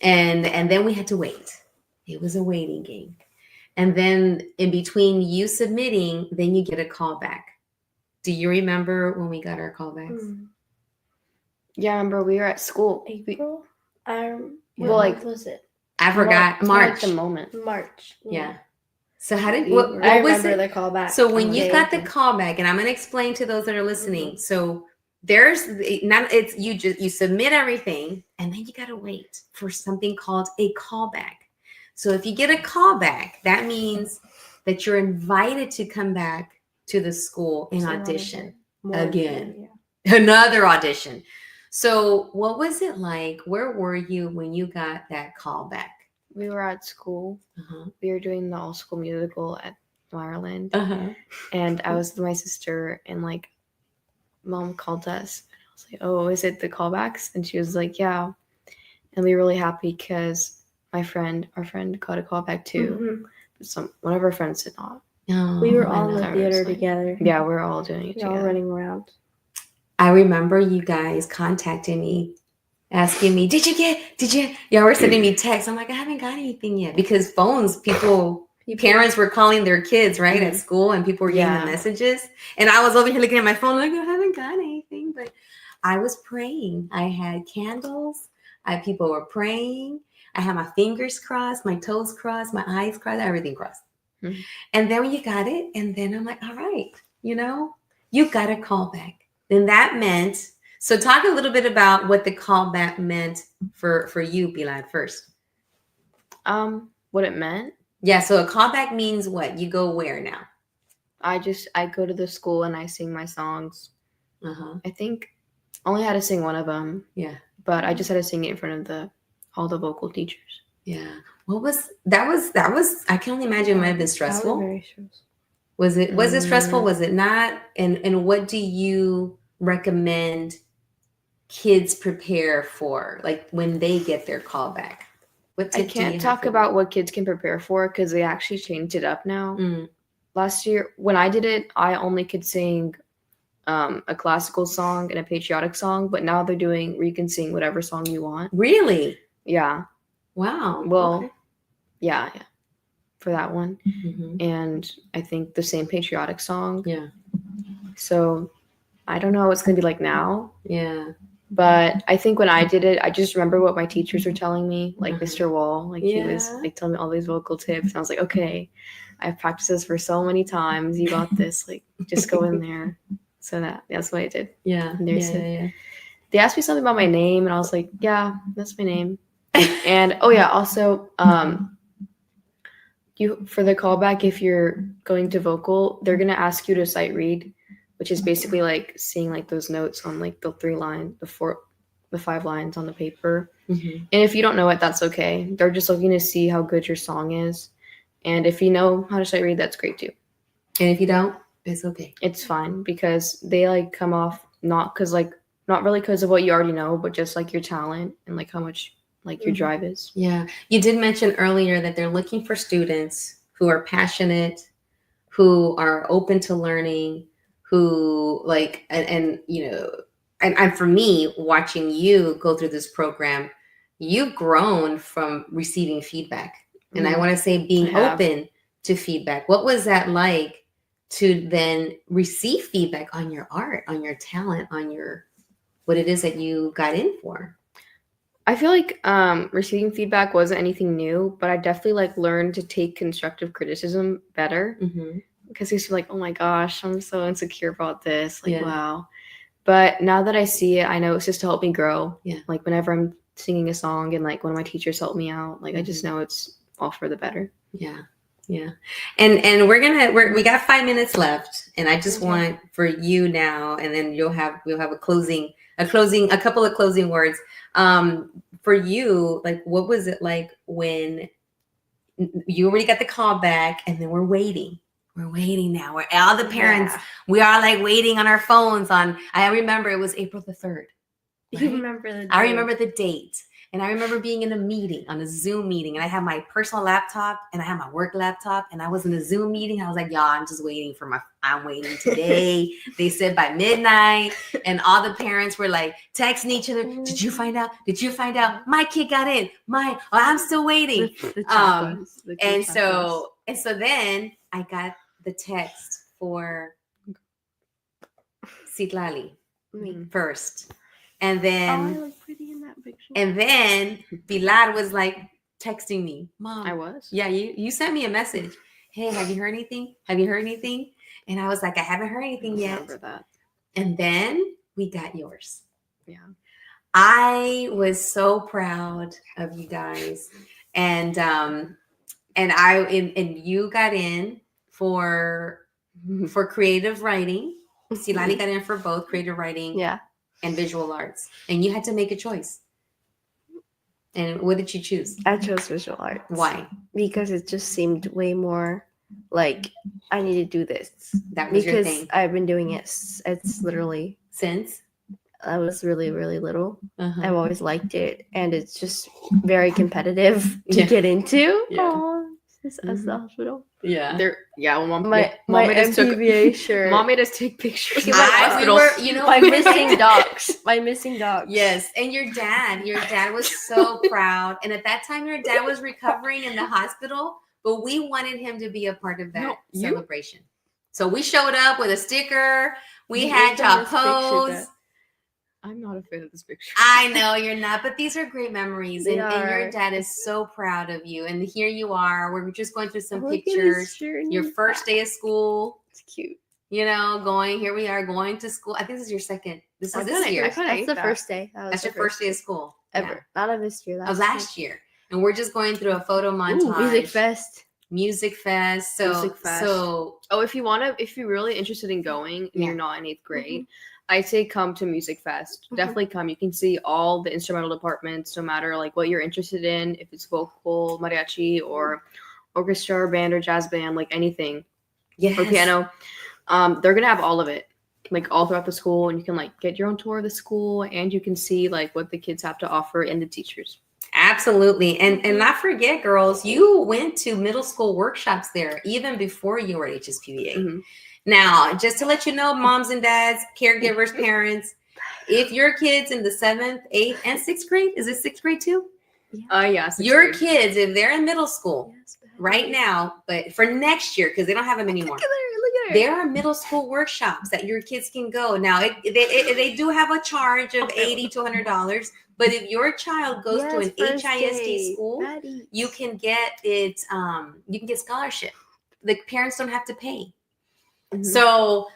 [SPEAKER 2] And then we had to wait. It was a waiting game. And then in between you submitting, then you get a call back. Do you remember when we got our callbacks?
[SPEAKER 4] Yeah, I remember we were at school.
[SPEAKER 3] April. What
[SPEAKER 4] Well, like-
[SPEAKER 3] month was it?
[SPEAKER 2] I forgot.
[SPEAKER 4] It's more like
[SPEAKER 2] March.
[SPEAKER 4] the moment.
[SPEAKER 3] March.
[SPEAKER 2] Yeah. So how did
[SPEAKER 4] We
[SPEAKER 2] what,
[SPEAKER 4] were-
[SPEAKER 2] what
[SPEAKER 3] I
[SPEAKER 2] was
[SPEAKER 3] remember
[SPEAKER 2] it?
[SPEAKER 3] the callback.
[SPEAKER 2] So when you
[SPEAKER 3] Okay.
[SPEAKER 2] got the callback, and I'm going to explain to those that are listening. So there's not it's you submit everything, and then you got to wait for something called a callback. So if you get a callback, that means that you're invited to come back to the school and audition again. Another audition. So what was it like? Where were you when you got that callback?
[SPEAKER 4] We were at school. We were doing the all-school musical at Ireland. And I was with my sister, and like mom called us. I was like, oh, is it the callbacks? And she was like, yeah. And we were really happy because our friend got a callback too. But one of our friends did not.
[SPEAKER 2] Oh,
[SPEAKER 3] We were all in
[SPEAKER 2] I
[SPEAKER 3] the
[SPEAKER 2] know.
[SPEAKER 3] theater
[SPEAKER 4] like-
[SPEAKER 3] together.
[SPEAKER 4] Yeah, we're all doing it
[SPEAKER 3] We were all
[SPEAKER 4] together.
[SPEAKER 3] running around.
[SPEAKER 2] I remember you guys contacting me, asking me, did you? Y'all were sending me texts. I'm like, I haven't got anything yet, because phones, parents were calling their kids, right, at school, and people were getting the
[SPEAKER 4] Yeah.
[SPEAKER 2] messages. And I was over here looking at my phone like, I haven't got anything, but I was praying. I had candles. People were praying. I had my fingers crossed, my toes crossed, my eyes crossed, everything crossed.
[SPEAKER 4] Mhm.
[SPEAKER 2] And then when you got it, and then I'm like, all right, you got a call back. Then that meant, so talk a little bit about what the callback meant for you, Pilar, first.
[SPEAKER 4] What it meant?
[SPEAKER 2] Yeah, so a callback means what? You go where now?
[SPEAKER 4] I go to the school and I sing my songs.
[SPEAKER 2] Uh-huh.
[SPEAKER 4] I think I only had to sing one of them.
[SPEAKER 2] Yeah.
[SPEAKER 4] But I just had to sing it in front of all the vocal teachers.
[SPEAKER 2] Yeah. What was that was I can only imagine it might have been stressful.
[SPEAKER 3] Very stressful.
[SPEAKER 2] Was it stressful? Was it not? And what do you recommend kids prepare for, like when they get their callback? What
[SPEAKER 4] I
[SPEAKER 2] tips do you
[SPEAKER 4] can't
[SPEAKER 2] have
[SPEAKER 4] talk
[SPEAKER 2] for
[SPEAKER 4] about what kids can prepare for because they actually changed it up now.
[SPEAKER 2] them?
[SPEAKER 4] Last year, when I did it, I only could sing a classical song and a patriotic song, but now they're doing where you can sing whatever song you want.
[SPEAKER 2] Really?
[SPEAKER 4] Yeah.
[SPEAKER 2] Wow.
[SPEAKER 4] Well,
[SPEAKER 2] Okay.
[SPEAKER 4] yeah, for that one.
[SPEAKER 2] Mhm.
[SPEAKER 4] And I think the same patriotic song.
[SPEAKER 2] Yeah.
[SPEAKER 4] So I don't know what it's going to be like now.
[SPEAKER 2] Yeah.
[SPEAKER 4] But I think when I did it, I just remember what my teachers were telling me, like
[SPEAKER 2] Uh-huh.
[SPEAKER 4] Mr. Wall, like he was
[SPEAKER 2] Yeah.
[SPEAKER 4] like telling me all these vocal tips. And I was like, okay, I've practiced this for so many times. You got this. Like, just go in there. So that's what I did.
[SPEAKER 2] Yeah.
[SPEAKER 4] And there's
[SPEAKER 2] Yeah.
[SPEAKER 4] They asked me something about my name, and I was like, yeah, that's my name. And oh yeah, also, you for the callback, if you're going to vocal, they're gonna ask you to sight read, which is basically like seeing like those notes on like the 5 lines on the paper.
[SPEAKER 2] Mhm.
[SPEAKER 4] And if you don't know it, that's okay. They're just looking to see how good your song is. And if you know how to sight read, that's great too.
[SPEAKER 2] And if you don't, it's okay.
[SPEAKER 4] It's fine because they like come off not really because of what you already know, but just like your talent and like how much like your drive is.
[SPEAKER 2] Yeah. You did mention earlier that they're looking for students who are passionate, who are open to learning, who like, and for me, watching you go through this program, you've grown from receiving feedback. And I want to say being
[SPEAKER 4] I have.
[SPEAKER 2] open to feedback. What was that like to then receive feedback on your art, on your talent, on your, what it is that you got in for?
[SPEAKER 4] I feel like receiving feedback wasn't anything new, but I definitely like learned to take constructive criticism better
[SPEAKER 2] Mm-hmm.
[SPEAKER 4] because I used to be like, oh my gosh, I'm so insecure about this. Like,
[SPEAKER 2] Yeah.
[SPEAKER 4] wow. But now that I see it, I know it's just to help me grow.
[SPEAKER 2] Yeah.
[SPEAKER 4] Like whenever I'm singing a song and like one of my teachers help me out, like I just know it's all for the better.
[SPEAKER 2] Yeah. Yeah. And we got 5 minutes left. And I just want for you now, and then we'll have a couple of closing words. For you, like, what was it like when you already got the call back and then we're waiting now. We're all the parents, we are like waiting on our phones I remember it was April the 3rd.
[SPEAKER 3] You remember the
[SPEAKER 2] I remember the date. And I remember being in a meeting, on a Zoom meeting, and I had my personal laptop and I had my work laptop, and I was in a Zoom meeting. I was like, y'all, I'm waiting today. They said by midnight, and all the parents were like texting each other. Did you find out? Did you find out? My kid got in. I'm still waiting. And so then I got the text for Citlali first. And then
[SPEAKER 3] I look pretty in that picture.
[SPEAKER 2] And then Pilar was like texting me, Mom.
[SPEAKER 4] I was?
[SPEAKER 2] Yeah, you sent me a message. Hey, have you heard anything? Have you heard anything? And I was like, I haven't heard anything yet.
[SPEAKER 4] Remember that.
[SPEAKER 2] And then we got yours.
[SPEAKER 4] Yeah.
[SPEAKER 2] I was so proud of you guys. And you got in for creative writing. Silani got in for both creative writing and visual arts. And you had to make a choice. And what did you choose?
[SPEAKER 3] I chose visual arts.
[SPEAKER 2] Why?
[SPEAKER 3] Because it just seemed way more like I need to do this.
[SPEAKER 2] That was your thing.
[SPEAKER 3] Because I've been doing it. It's literally
[SPEAKER 2] Since
[SPEAKER 3] I was really, really little.
[SPEAKER 2] Uh-huh.
[SPEAKER 3] I've always liked it, and it's just very competitive to get into.
[SPEAKER 2] Yeah.
[SPEAKER 3] Aww, it's us the hospital.
[SPEAKER 2] Yeah.
[SPEAKER 4] Well, mom
[SPEAKER 3] My
[SPEAKER 4] made us
[SPEAKER 3] MPVA shirt.
[SPEAKER 4] Mom made us take pictures.
[SPEAKER 3] My missing dogs. My missing dogs.
[SPEAKER 2] Yes, and your dad was so proud. And at that time, your dad was recovering in the hospital, but we wanted him to be a part of that celebration. So we showed up with a sticker. We had to pose.
[SPEAKER 4] I'm not a fan of this picture.
[SPEAKER 2] I know you're not, but these are great memories. And your dad is
[SPEAKER 3] Mm-hmm.
[SPEAKER 2] so proud of you. And here you are. We're just going through some pictures. Your first day of school.
[SPEAKER 3] It's cute.
[SPEAKER 2] You know, here we are going to school. I think this is your second. This is this year.
[SPEAKER 3] That's the first day.
[SPEAKER 2] That's your first day of school.
[SPEAKER 3] Ever. Not of this year.
[SPEAKER 2] Of last year. And we're just going through a photo montage.
[SPEAKER 3] Ooh, Music Fest.
[SPEAKER 2] So
[SPEAKER 4] if you're really interested in going and you're not in 8th grade, I say come to Music Fest. Definitely come. You can see all the instrumental departments, no matter like what you're interested in, if it's vocal, mariachi, or orchestra, or band, or jazz band, like anything, or piano. They're gonna have all of it, like all throughout the school, and you can like get your own tour of the school, and you can see like what the kids have to offer and the teachers.
[SPEAKER 2] Absolutely. And not forget, girls, you went to middle school workshops there even before you were at HSPVA. Now, just to let you know, moms and dads, caregivers, parents, if your kids in the 7th, 8th, and 6th grade, is it 6th grade too?
[SPEAKER 4] Yes.
[SPEAKER 2] Your kids, if they're in middle school right now, but for next year, because they don't have them anymore,
[SPEAKER 3] Look at her.
[SPEAKER 2] there are middle school workshops that your kids can go. Now, they do have a charge of $80 to $100, but if your child goes to an HISD school, you can get it. You can get scholarship. The parents don't have to pay. So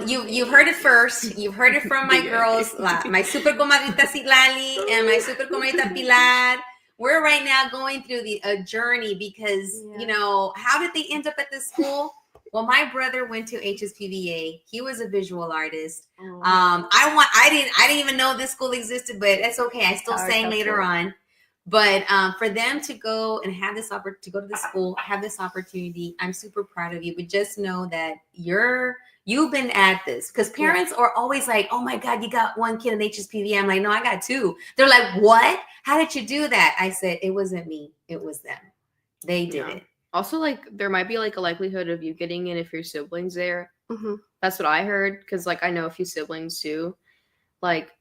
[SPEAKER 2] you've heard it first. You've heard it from my girls, my super comadrita Citlali and my super comadrita Pilar. We're right now going through a journey because how did they end up at this school? Well, my brother went to HSPVA. He was a visual artist. I didn't even know this school existed, but that's okay. I still sang later on. But for them to go and have this to go to the school, have this opportunity, I'm super proud of you. But just know that you've been at this, because parents are always like, "Oh my God, you got one kid in HSPV." I'm like, "No, I got 2." They're like, "What? How did you do that?" I said, "It wasn't me. It was them. They did it."
[SPEAKER 4] Also, like there might be like a likelihood of you getting in if your siblings there. That's what I heard, because like I know a few siblings too. Like.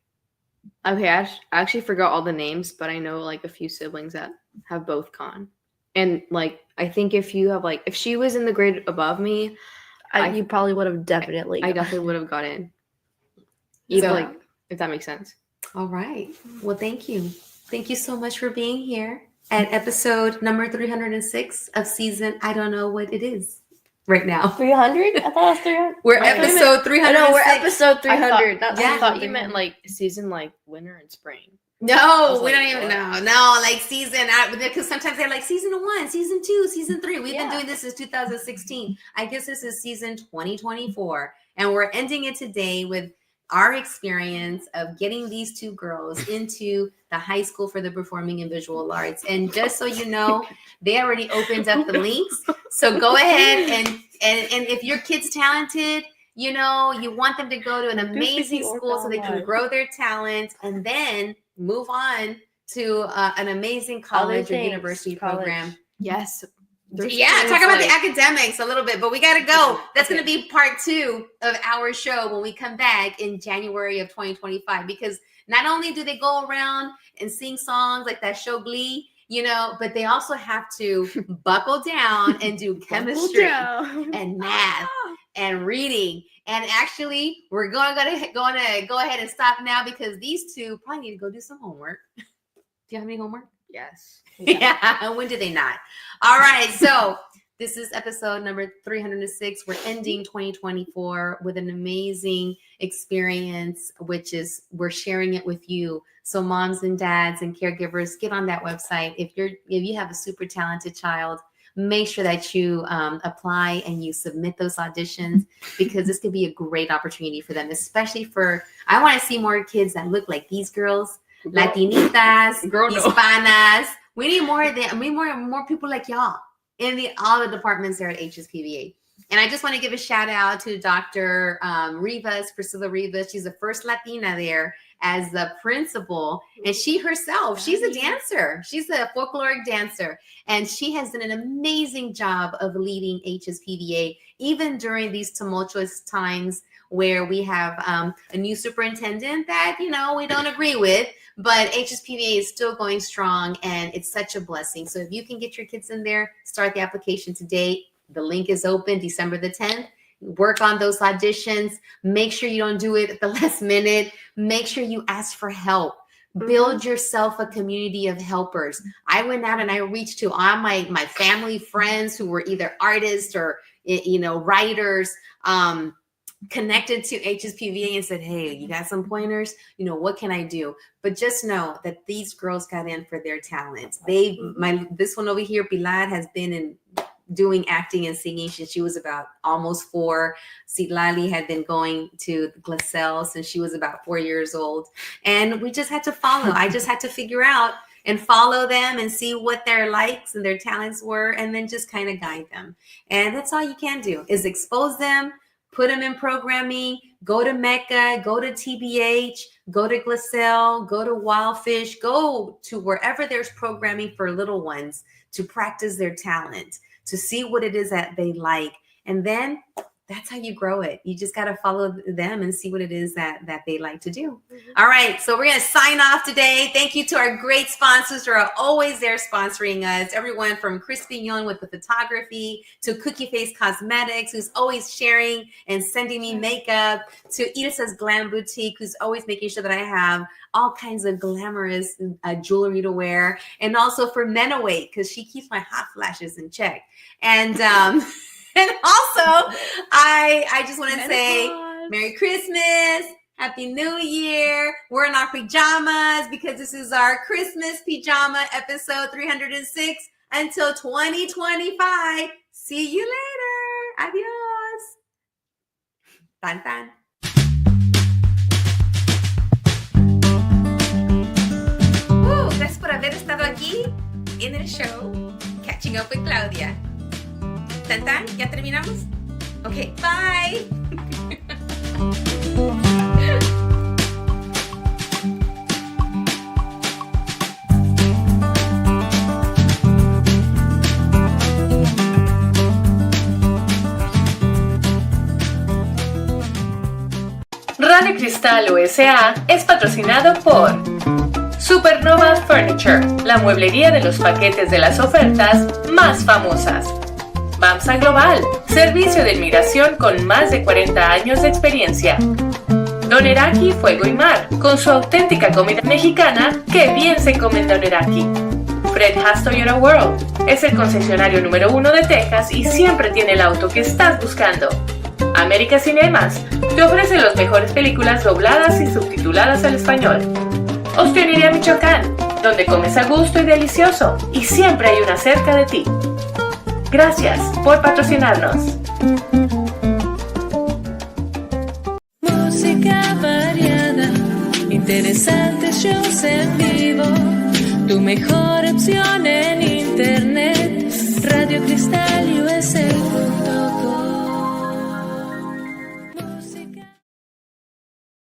[SPEAKER 4] Okay, I actually forgot all the names, but I know like a few siblings that have both gone. And like, I think if she was in the grade above me,
[SPEAKER 3] you probably would have definitely.
[SPEAKER 4] I definitely would have got in. Either if that makes sense.
[SPEAKER 2] All right. Well, thank you. Thank you so much for being here at episode number 306 of season. I don't know what it is right now.
[SPEAKER 3] 300? I thought it was 300.
[SPEAKER 2] We're episode 300.
[SPEAKER 3] No, we're episode 300.
[SPEAKER 4] I thought you meant like season like winter and spring.
[SPEAKER 2] No, we don't even know. No, like season, because sometimes they're like season 1, season 2, season 3. We've been doing this since 2016. I guess this is season 2024. And we're ending it today with our experience of getting these 2 girls into the high school for the performing and visual arts. And just so you know, they already opened up the links. So go ahead and if your kid's talented, you want them to go to an amazing school so they can grow their talent and then move on to an amazing college or university program.
[SPEAKER 4] Yes.
[SPEAKER 2] Talk about the academics a little bit, but we got to go. That's going to be part 2 of our show when we come back in January of 2025, because not only do they go around and sing songs like that show Glee, but they also have to buckle down and do chemistry and math and reading. And actually, we're going to go ahead and stop now, because these two probably need to go do some homework. Do you have any homework?
[SPEAKER 3] Yes.
[SPEAKER 2] Yeah. When do they not? All right. So this is episode number 306. We're ending 2024 with an amazing experience, which is we're sharing it with you. So moms and dads and caregivers, get on that website. If you have a super talented child, make sure that you apply and you submit those auditions, because this could be a great opportunity for them, especially I want to see more kids that look like these girls, Latinitas, Hispanas. We need more of them. We need more people like y'all in all the departments there at HSPVA. And I just want to give a shout out to Dr. Priscilla Rivas. She's the first Latina there as the principal. And she herself, she's a dancer. She's a folkloric dancer. And she has done an amazing job of leading HSPVA, even during these tumultuous times where we have a new superintendent that, we don't agree with. But HSPVA is still going strong, and it's such a blessing. So if you can get your kids in there, start the application today. The link is open December the 10th. Work on those auditions. Make sure you don't do it at the last minute. Make sure you ask for help. Build yourself a community of helpers. I went out and I reached to all my family friends who were either artists or, writers, connected to HSPVA and said, hey, you got some pointers? What can I do? But just know that these girls got in for their talents. This one over here, Pilar, has been doing acting and singing since she was about almost 4. Citlali had been going to Glassell since she was about 4 years old. And we just had to follow. I just had to figure out and follow them and see what their likes and their talents were, and then just kind of guide them. And that's all you can do, is expose them, put them in programming, go to Mecca, go to TBH, go to Glassell, go to Wildfish, go to wherever there's programming for little ones to practice their talent, to see what it is that they like. And then that's how you grow it. You just got to follow them and see what it is that they like to do. All right. So we're going to sign off today. Thank you to our great sponsors who are always there sponsoring us. Everyone from Chris Pignon with the photography, to Cookie Face Cosmetics, who's always sharing and sending me makeup, to Ilsa's Glam Boutique, who's always making sure that I have all kinds of glamorous jewelry to wear. And also for Menaway, because she keeps my hot flashes in check. And, and also, I just want to say Merry Christmas, Happy New Year. We're in our pajamas because this is our Christmas pajama episode 306 until 2025. See you later. Adios. Tan tan. Gracias por haber estado aquí en el show Catching Up with Claudia. ¿Tan tan? ¿Ya terminamos? Ok, bye.
[SPEAKER 1] Radio Cristal USA es patrocinado por Supernova Furniture, la mueblería de los paquetes de las ofertas más famosas. BAMSA Global, servicio de inmigración con más de 40 años de experiencia. Doneraki Fuego y Mar, con su auténtica comida mexicana que bien se come en Doneraki. Fred Haas Toyota World, es el concesionario número 1 de Texas y siempre tiene el auto que estás buscando. América Cinemas, te ofrece las mejores películas dobladas y subtituladas al español. Ostionería Michoacán, donde comes a gusto y delicioso, y siempre hay una cerca de ti. Gracias por patrocinarnos.
[SPEAKER 5] Música variada, interesantes shows en vivo, tu mejor opción en internet, Radio Cristal USA.